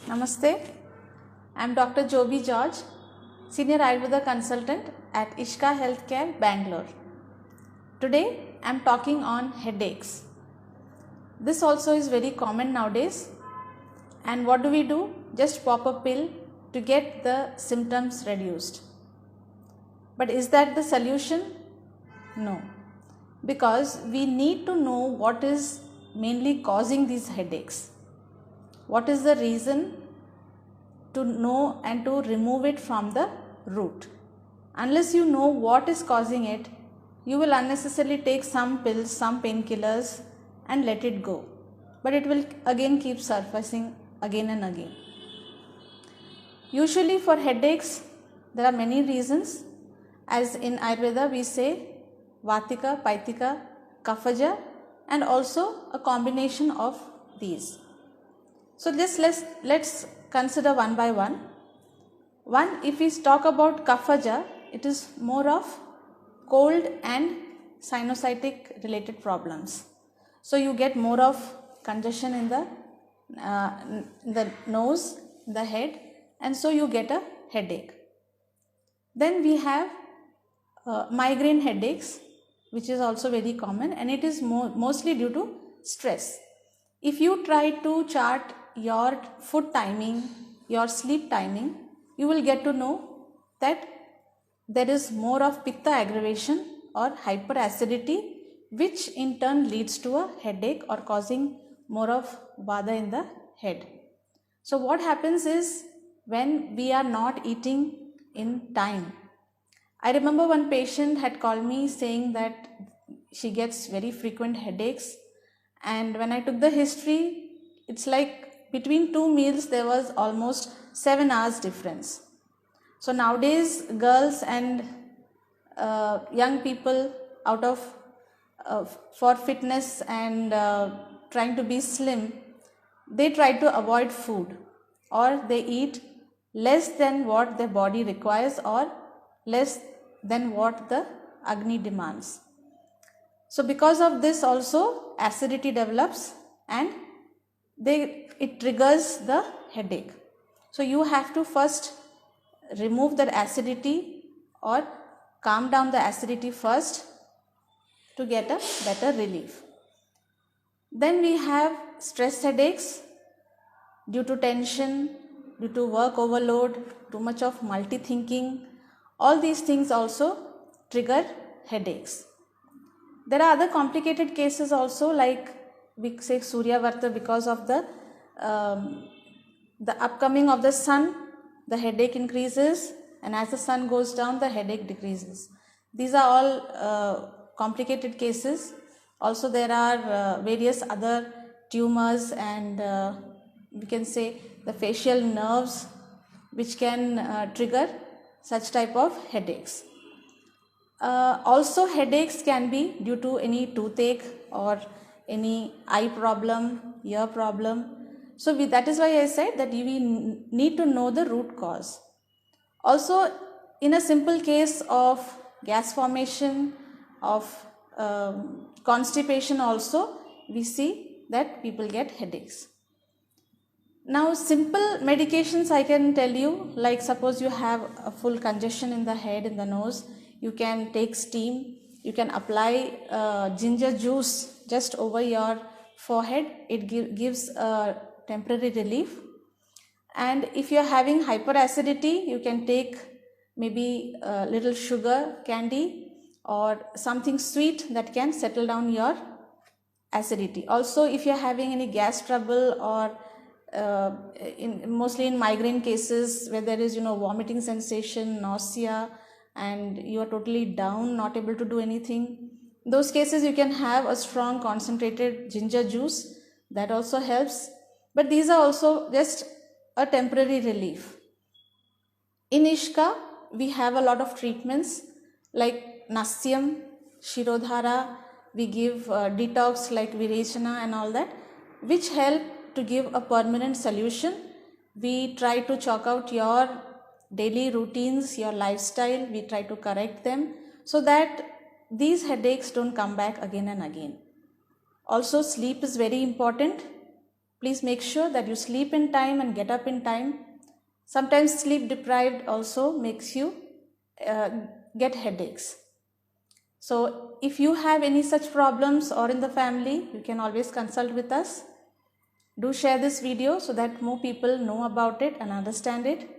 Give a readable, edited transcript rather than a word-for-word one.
Namaste. I am Dr. Joby George, Senior Ayurveda Consultant at Ishka Healthcare, Bangalore. Today I am talking on headaches. This also is very common nowadays. And what do? Just pop a pill to get the symptoms reduced. But is that the solution? No. Because we need to know what is mainly causing these headaches. What is the reason to know and to remove it from the root. Unless you know what is causing it, you will unnecessarily take some pills, some painkillers and let it go. But it will again keep surfacing again and again. Usually for headaches, there are many reasons. As in Ayurveda we say Vatika, Paitika, Kaphaja and also a combination of these. So let's consider one by one. One, if we talk about Kaphaja, it is more of cold and sinusitic related problems. So you get more of congestion in the nose, the head, and so you get a headache. Then we have migraine headaches, which is also very common, and it is mostly due to stress. If you try to chart your food timing, your sleep timing, you will get to know that there is more of pitta aggravation or hyperacidity, which in turn leads to a headache or causing more of vata in the head. So what happens is when we are not eating in time. I remember one patient had called me saying that she gets very frequent headaches, and when I took the history, it's like between two meals there was almost 7 hours difference. So nowadays girls and young people out of for fitness and trying to be slim, they try to avoid food or they eat less than what their body requires or less than what the Agni demands. So because of this also acidity develops and it triggers the headache. So you have to first remove that acidity or calm down the acidity first to get a better relief. Then we have stress headaches due to tension, due to work overload, too much of multi-thinking. All these things also trigger headaches. There are other complicated cases also, like we say Surya Varta, because of the upcoming of the sun, the headache increases, and as the sun goes down, the headache decreases. These are all complicated cases. Also there are various other tumors and we can say the facial nerves which can trigger such type of headaches. Also headaches can be due to any toothache or any eye problem, ear problem. So that is why I said that we need to know the root cause. Also in a simple case of gas formation, of constipation also, we see that people get headaches. Now simple medications I can tell you, like suppose you have a full congestion in the head, in the nose, you can take steam, you can apply ginger juice just over your forehead. It gives a temporary relief. And if you are having hyperacidity, you can take maybe a little sugar candy or something sweet that can settle down your acidity. Also if you are having any gas trouble or mostly in migraine cases where there is vomiting sensation, nausea, and you are totally down, not able to do anything, those cases you can have a strong concentrated ginger juice, that also helps. But these are also just a temporary relief. In Ishka we have a lot of treatments like Nasyam, Shirodhara, we give detox like Virechana and all that, which help to give a permanent solution. We try to chalk out your daily routines, your lifestyle, we try to correct them so that these headaches don't come back again and again. Also sleep is very important. Please make sure that you sleep in time and get up in time. Sometimes sleep deprived also makes you get headaches. So if you have any such problems or in the family, you can always consult with us. Do share this video so that more people know about it and understand it.